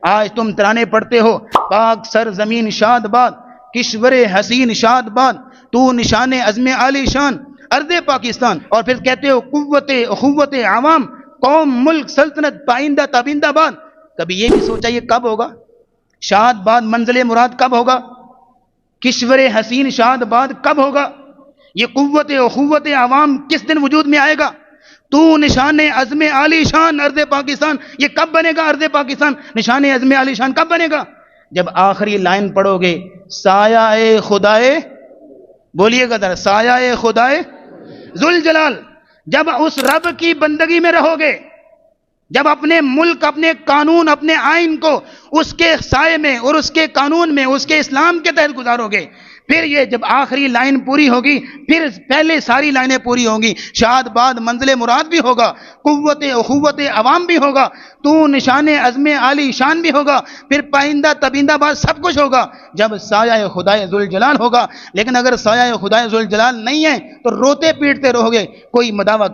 آج تم ترانے پڑھتے ہو، پاک سر زمین شاد باد، کشور حسین شاد باد، تو نشان عزم عالی شان ارض پاکستان، اور پھر کہتے ہو قوت اخوت عوام، قوم ملک سلطنت پائندہ تابندہ باد۔ کبھی یہ بھی سوچا یہ کب ہوگا؟ شاد باد منزل مراد کب ہوگا؟ کشور حسین شاد باد کب ہوگا؟ یہ قوت اخوت عوام کس دن وجود میں آئے گا؟ تو نشان عزم عالی شان ارض پاکستان، یہ کب بنے گا ارض پاکستان؟ نشان عزم عالی شان کب بنے گا؟ جب آخری لائن پڑھو گے، سایہ خدائے، بولیے گا ذرا، سایہ خدائے ذوالجلال، جب اس رب کی بندگی میں رہو گے، جب اپنے ملک، اپنے قانون، اپنے آئین کو اس کے سائے میں اور اس کے قانون میں، اس کے اسلام کے تحت گزارو گے، پھر یہ جب آخری لائن پوری ہوگی، پھر پہلے ساری لائنیں پوری ہوں گی، شاد باد منزل مراد بھی ہوگا، قوت اخوت عوام بھی ہوگا، تو نشان عزم عالی شان بھی ہوگا، پھر پائندہ تبیندہ باد سب کچھ ہوگا جب سایہ خدائے ذوالجلال ہوگا۔ لیکن اگر سایہ خدائے ذوالجلال نہیں ہے تو روتے پیٹتے رہو گے، کوئی مداوع